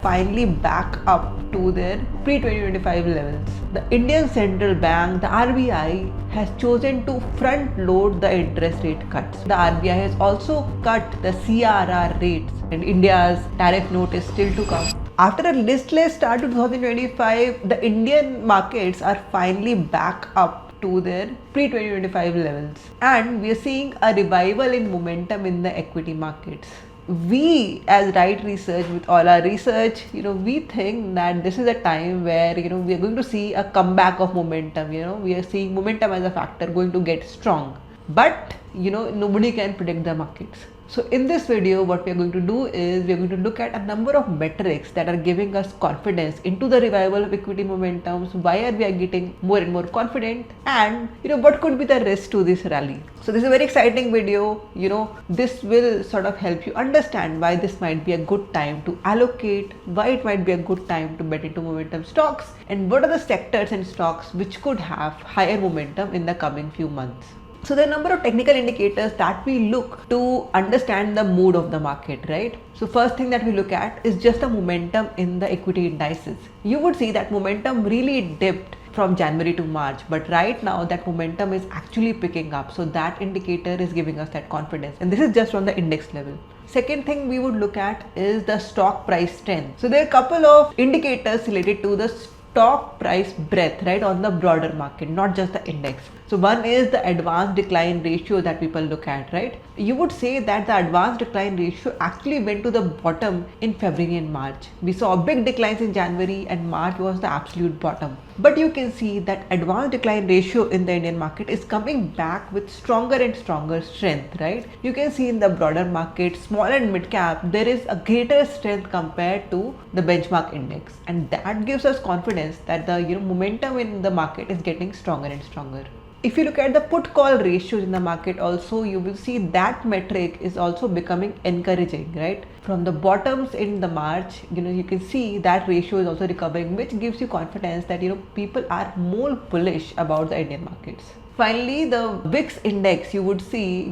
finally back up to their pre-2025 levels. The Indian Central Bank, the RBI, has chosen to front load the interest rate cuts. The RBI has also cut the CRR rates, and India's tariff note is still to come. After a listless start to 2025, the Indian markets are finally back up to their pre-2025 levels, and we are seeing a revival in momentum in the equity markets. We as Right Research, with all our research, we think that this is a time where we are going to see a comeback of momentum. We are seeing momentum as a factor going to get strong, but nobody can predict the markets. So in this video, what we are going to do is we are going to look at a number of metrics that are giving us confidence into the revival of equity momentums. Why are we getting more and more confident, and what could be the risk to this rally. So this is a very exciting video. This will sort of help you understand why this might be a good time to allocate, why it might be a good time to bet into momentum stocks, and what are the sectors and stocks which could have higher momentum in the coming few months. So there are a number of technical indicators that we look to understand the mood of the market, right? So first thing that we look at is just the momentum in the equity indices. You would see that momentum really dipped from January to March, but right now that momentum is actually picking up. So that indicator is giving us that confidence, and this is just on the index level. Second thing we would look at is the stock price strength. So there are a couple of indicators related to the stock price breadth, right, on the broader market, not just the index. So one is the advanced decline ratio that people look at, right? You would say that the advanced decline ratio actually went to the bottom in February and March. We saw big declines in January, and March was the absolute bottom. But you can see that advanced decline ratio in the Indian market is coming back with stronger and stronger strength, right? You can see in the broader market, small and mid cap, there is a greater strength compared to the benchmark index, and that gives us confidence that the momentum in the market is getting stronger and stronger. If you look at the put call ratios in the market also, you will see that metric is also becoming encouraging, right? From the bottoms in the March, you can see that ratio is also recovering, which gives you confidence that people are more bullish about the Indian markets. Finally, the VIX index, you would see,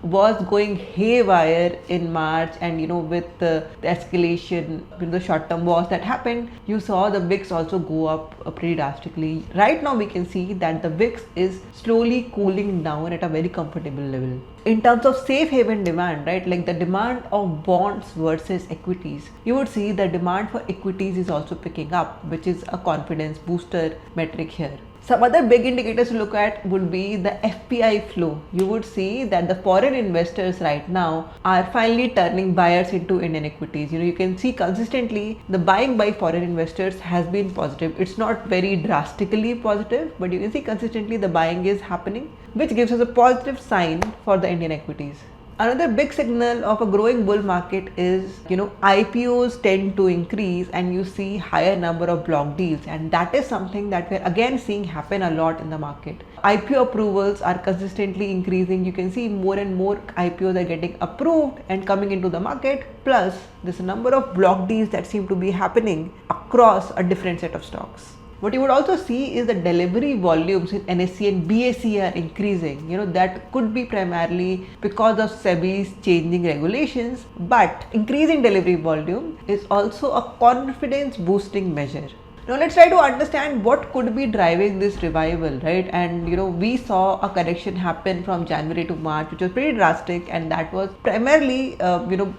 was going haywire in March, and with the escalation, the short-term wars that happened, you saw the VIX also go up pretty drastically. Right now, we can see that the VIX is slowly cooling down at a very comfortable level. In terms of safe haven demand, right, like the demand of bonds versus equities, you would see the demand for equities is also picking up, which is a confidence booster metric here. Some other big indicators to look at would be the FPI flow. You would see that the foreign investors right now are finally turning buyers into Indian equities. You can see consistently the buying by foreign investors has been positive. It's not very drastically positive, but you can see consistently the buying is happening, which gives us a positive sign for the Indian equities. Another big signal of a growing bull market is, IPOs tend to increase, and you see higher number of block deals, and that is something that we're again seeing happen a lot in the market. IPO approvals are consistently increasing. You can see more and more IPOs are getting approved and coming into the market. Plus, there's a number of block deals that seem to be happening across a different set of stocks. What you would also see is the delivery volumes in NSE and BSE are increasing. That could be primarily because of SEBI's changing regulations, but increasing delivery volume is also a confidence boosting measure. Now let's try to understand what could be driving this revival, right? And we saw a correction happen from January to March, which was pretty drastic, and that was primarily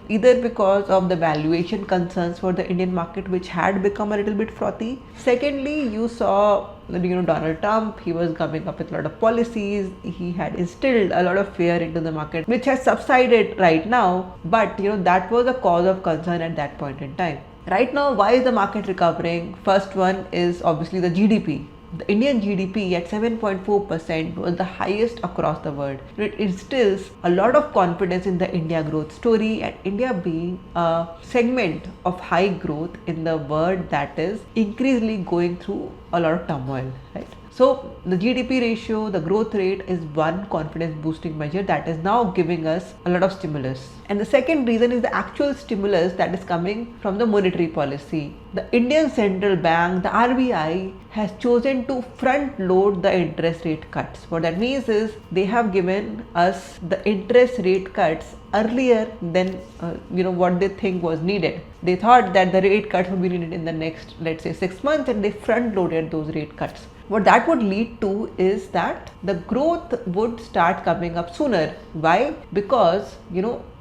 either because of the valuation concerns for the Indian market, which had become a little bit frothy. Secondly, you saw Donald Trump, he was coming up with a lot of policies. He had instilled a lot of fear into the market, which has subsided right now, but that was a cause of concern at that point in time. Right now, why is the market recovering? First one is obviously the GDP. The Indian GDP at 7.4% was the highest across the world. It instills a lot of confidence in the India growth story, and India being a segment of high growth in the world that is increasingly going through a lot of turmoil, right? So the GDP ratio, the growth rate is one confidence boosting measure that is now giving us a lot of stimulus. And the second reason is the actual stimulus that is coming from the monetary policy. The Indian Central Bank, the RBI, has chosen to front load the interest rate cuts. What that means is they have given us the interest rate cuts earlier than what they think was needed. They thought that the rate cuts would be needed in the next, let's say, 6 months, and they front loaded those rate cuts. What that would lead to is that the growth would start coming up sooner. Why? Because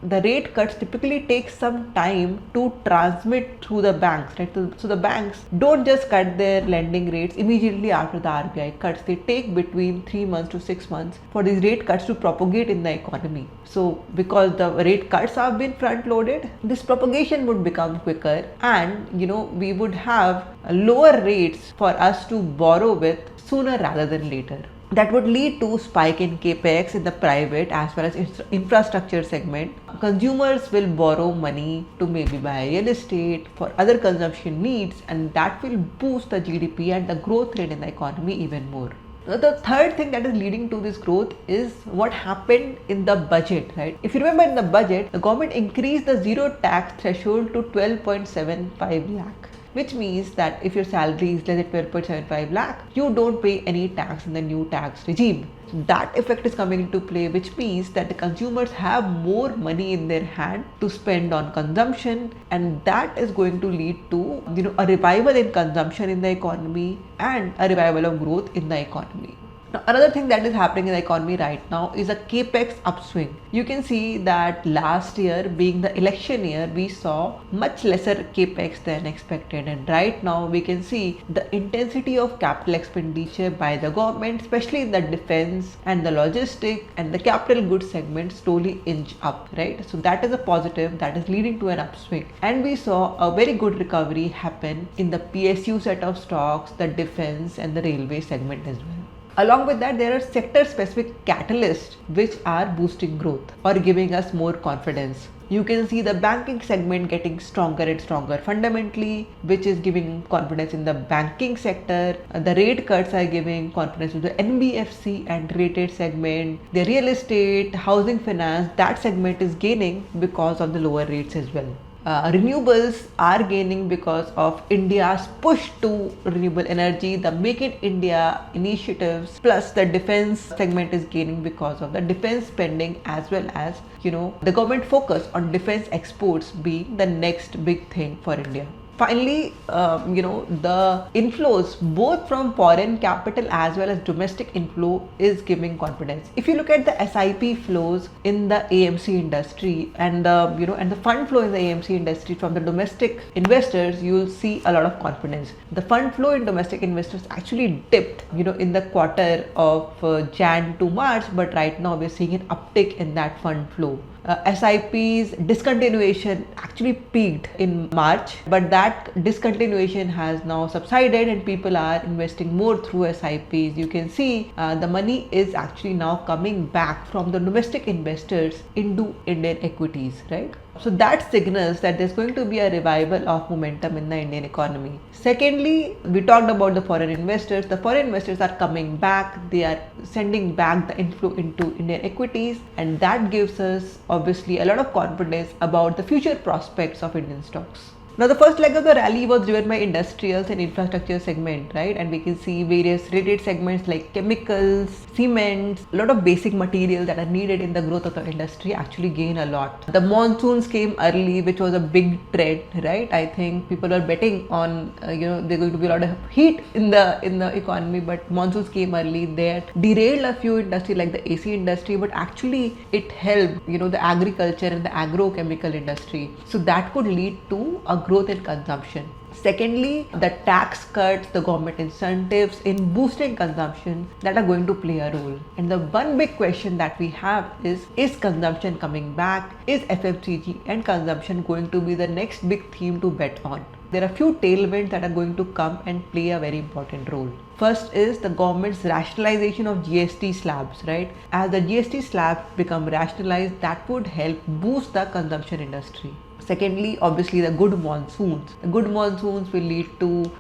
the rate cuts typically take some time to transmit through the banks, right? So the banks don't just cut their lending rates immediately after the RBI cuts. They take between 3 months to 6 months for these rate cuts to propagate in the economy. So because the rate cuts have been front loaded, this propagation would become quicker, and we would have lower rates for us to borrow with sooner rather than later. That would lead to spike in capex in the private as well as infrastructure segment. Consumers will borrow money to maybe buy real estate for other consumption needs, and that will boost the GDP and the growth rate in the economy even more. The third thing that is leading to this growth is what happened in the budget, right? If you remember, in the budget, the government increased the zero tax threshold to 12.75 lakh. Which means that if your salary is less than 12.75 lakh, you don't pay any tax in the new tax regime. That effect is coming into play, which means that the consumers have more money in their hand to spend on consumption, and that is going to lead to a revival in consumption in the economy and a revival of growth in the economy. Now, another thing that is happening in the economy right now is a capex upswing. You can see that last year, being the election year, we saw much lesser capex than expected, and right now we can see the intensity of capital expenditure by the government, especially in the defense and the logistic and the capital goods segment, slowly inch up, right? So that is a positive that is leading to an upswing, and we saw a very good recovery happen in the PSU set of stocks, the defense and the railway segment as well. Along with that, there are sector-specific catalysts which are boosting growth or giving us more confidence. You can see the banking segment getting stronger and stronger fundamentally, which is giving confidence in the banking sector. The rate cuts are giving confidence to the NBFC and rated segment. The real estate, housing finance, that segment is gaining because of the lower rates as well. Renewables are gaining because of India's push to renewable energy, the Make in India initiatives, plus the defense segment is gaining because of the defense spending, as well as the government focus on defense exports being the next big thing for India. Finally, the inflows both from foreign capital as well as domestic inflow is giving confidence. If you look at the SIP flows in the AMC industry and the fund flow in the AMC industry from the domestic investors, you'll see a lot of confidence. The fund flow in domestic investors actually dipped, in the quarter of Jan to March, but right now we're seeing an uptick in that fund flow. SIP's discontinuation actually peaked in March, but that discontinuation has now subsided and people are investing more through SIPs. You can see the money is actually now coming back from the domestic investors into Indian equities, right? So that signals that there's going to be a revival of momentum in the Indian economy. Secondly, we talked about the foreign investors. The foreign investors are coming back. They are sending back the inflow into Indian equities, and that gives us obviously a lot of confidence about the future prospects of Indian stocks. Now, the first leg of the rally was driven by industrials and infrastructure segment, right? And we can see various related segments like chemicals, cements, a lot of basic materials that are needed in the growth of the industry actually gain a lot. The monsoons came early, which was a big trend, right? I think people are betting on, there's going to be a lot of heat in the economy, but monsoons came early. They derailed a few industries like the AC industry, but actually it helped, the agriculture and the agrochemical industry. So that could lead to a growth in consumption. Secondly, the tax cuts, the government incentives in boosting consumption that are going to play a role. And the one big question that we have is consumption coming back? Is FMCG and consumption going to be the next big theme to bet on? There are a few tailwinds that are going to come and play a very important role. First is the government's rationalization of GST slabs, right? As the GST slabs become rationalized, that would help boost the consumption industry. Secondly, obviously the good monsoons. The good monsoons will lead to,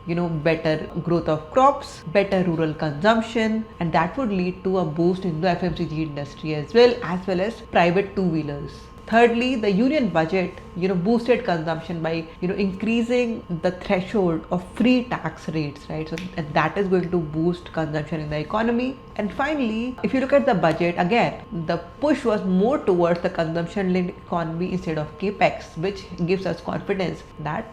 better growth of crops, better rural consumption, and that would lead to a boost in the FMCG industry as well as private two-wheelers. Thirdly, the union budget, boosted consumption by, increasing the threshold of free tax rates, right? So and that is going to boost consumption in the economy. And finally, if you look at the budget, again, the push was more towards the consumption-linked economy instead of capex, which gives us confidence that,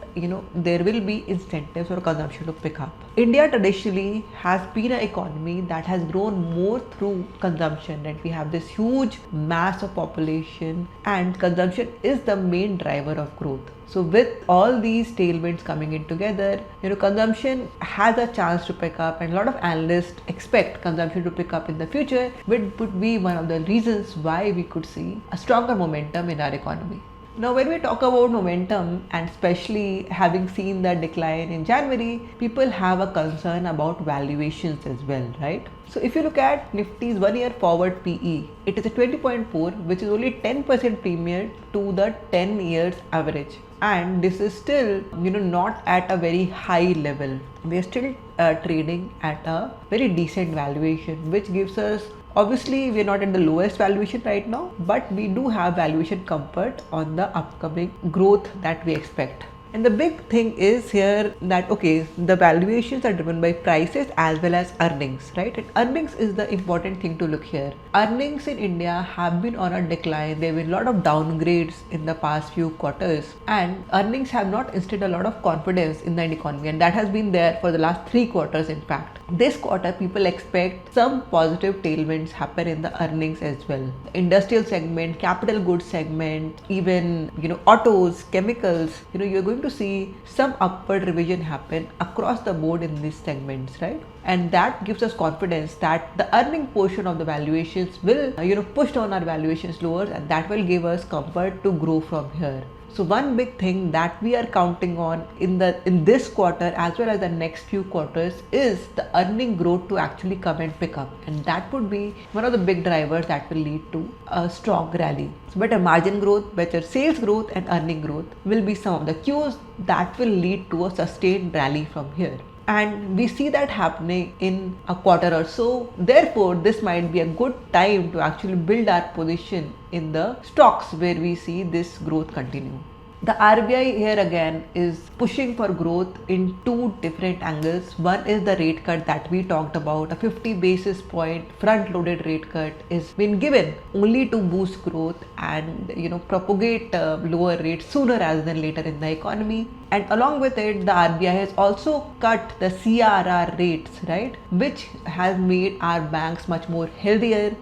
there will be incentives for consumption to pick up. India traditionally has been an economy that has grown more through consumption, right? We have this huge mass of population, and consumption is the main driver of growth. So with all these tailwinds coming in together, consumption has a chance to pick up, and a lot of analysts expect consumption to pick up in the future, which would be one of the reasons why we could see a stronger momentum in our economy. Now, when we talk about momentum, and especially having seen the decline in January, people have a concern about valuations as well, right? So if you look at Nifty's 1 year forward PE, it is a 20.4, which is only 10% premium to the 10 years average. And this is still, not at a very high level. We are still trading at a very decent valuation, which gives us, obviously, we are not at the lowest valuation right now, but we do have valuation comfort on the upcoming growth that we expect. And the big thing is here that, okay, the valuations are driven by prices as well as earnings, right? And earnings is the important thing to look here. Earnings in India have been on a decline. There have been a lot of downgrades in the past few quarters, and earnings have not instilled a lot of confidence in the economy, and that has been there for the last 3 quarters in fact. This quarter, people expect some positive tailwinds happen in the earnings as well. The industrial segment, capital goods segment, even, autos, chemicals, you're going to see some upward revision happen across the board in these segments, right? And that gives us confidence that the earning portion of the valuations will, push down our valuations lower, and that will give us comfort to grow from here. So one big thing that we are counting on in this quarter as well as the next few quarters is the earning growth to actually come and pick up, and that would be one of the big drivers that will lead to a strong rally. So better margin growth, better sales growth, and earning growth will be some of the cues that will lead to a sustained rally from here. And we see that happening in a quarter or so. Therefore, this might be a good time to actually build our position in the stocks where we see this growth continue. The RBI here again is pushing for growth in 2 different angles. One is the rate cut that we talked about. A 50 basis point front loaded rate cut is been given only to boost growth and propagate lower rates sooner rather than later in the economy. And along with it, the RBI has also cut the CRR rates, right, which has made our banks much more healthier,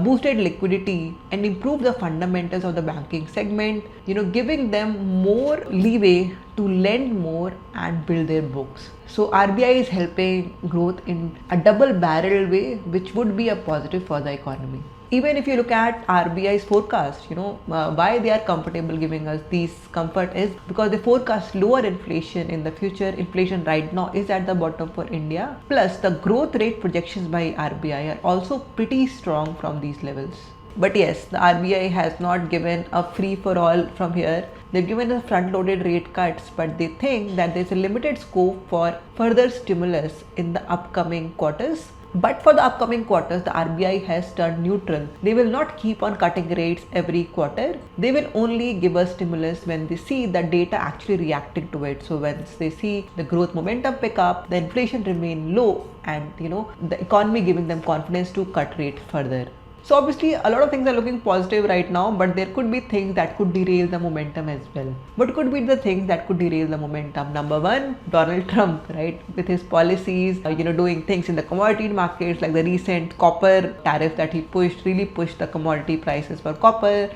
boosted liquidity, and improved the fundamentals of the banking segment, giving them more leeway to lend more and build their books. So RBI is helping growth in a double-barrel way, which would be a positive for the economy. Even if you look at RBI's forecast, why they are comfortable giving us these comfort is because they forecast lower inflation in the future. Inflation right now is at the bottom for India. Plus, the growth rate projections by RBI are also pretty strong from these levels. But yes, the RBI has not given a free for all from here. They've given us front-loaded rate cuts, but they think that there's a limited scope for further stimulus in the upcoming quarters. But for the upcoming quarters, the RBI has turned neutral. They will not keep on cutting rates every quarter. They will only give us stimulus when they see the data actually reacting to it. So once they see the growth momentum pick up, the inflation remain low, and the economy giving them confidence to cut rate further. So obviously a lot of things are looking positive right now, but there could be things that could derail the momentum as well. What could be the things that could derail the momentum? Number one, Donald Trump, right? With his policies, doing things in the commodity markets, like the recent copper tariff that he really pushed the commodity prices for copper.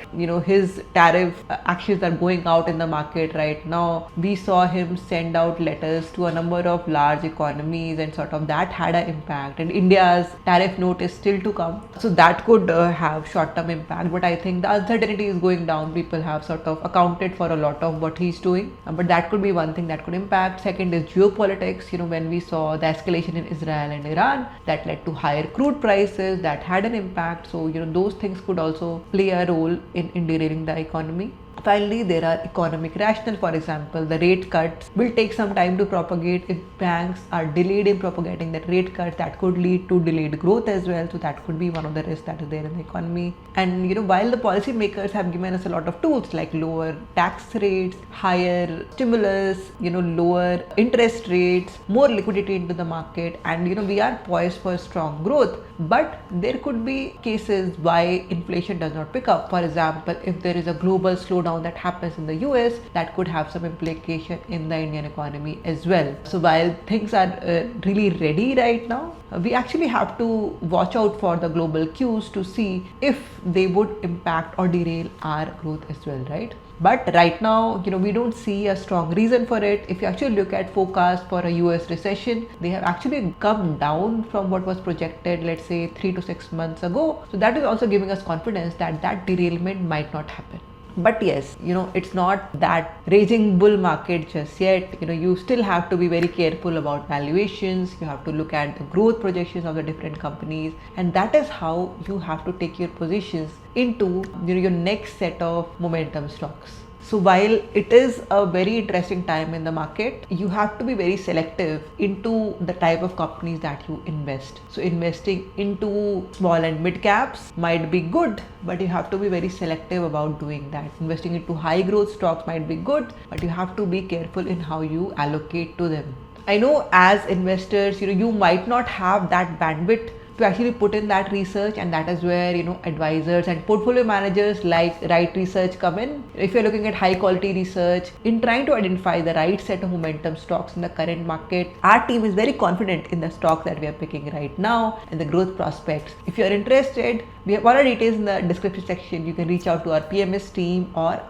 His tariff actions are going out in the market right now. We saw him send out letters to a number of large economies, and sort of that had an impact. And India's tariff note is still to come. So that could have short-term impact, but I think the uncertainty is going down. People have sort of accounted for a lot of what he's doing, but that could be one thing that could impact. Second is geopolitics. When we saw the escalation in Israel and Iran, that led to higher crude prices, that had an impact. So those things could also play a role in derailing the economy. Finally, there are economic rationale. For example, the rate cuts will take some time to propagate. If banks are delayed in propagating that rate cuts, that could lead to delayed growth as well. So that could be one of the risks that is there in the economy. And while the policymakers have given us a lot of tools like lower tax rates, higher stimulus, lower interest rates, more liquidity into the market, and we are poised for strong growth. But there could be cases why inflation does not pick up. For example, if there is a global slowdown that happens in the US, that could have some implication in the Indian economy as well. So while things are really ready right now, we actually have to watch out for the global cues to see if they would impact or derail our growth as well, right? But right now, we don't see a strong reason for it. If you actually look at forecasts for a US recession, they have actually come down from what was projected, let's say 3 to 6 months ago. So that is also giving us confidence that that derailment might not happen. But yes, it's not that raging bull market just yet. You still have to be very careful about valuations. You have to look at the growth projections of the different companies, and that is how you have to take your positions into your next set of momentum stocks. So while it is a very interesting time in the market, you have to be very selective into the type of companies that you invest. So investing into small and mid caps might be good, but you have to be very selective about doing that. Investing into high growth stocks might be good, but you have to be careful in how you allocate to them. I know as investors, you might not have that bandwidth to actually put in that research, and that is where advisors and portfolio managers like Right Research come in. If you're looking at high quality research in trying to identify the right set of momentum stocks in the current market, our team is very confident in the stocks that we are picking right now and the growth prospects. If you're interested, we have all our details in the description section. You can reach out to our PMS team or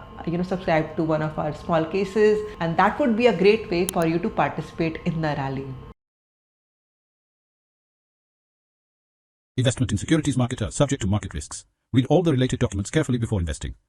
subscribe to one of our small cases, and that would be a great way for you to participate in the rally. Investment in securities market are subject to market risks. Read all the related documents carefully before investing.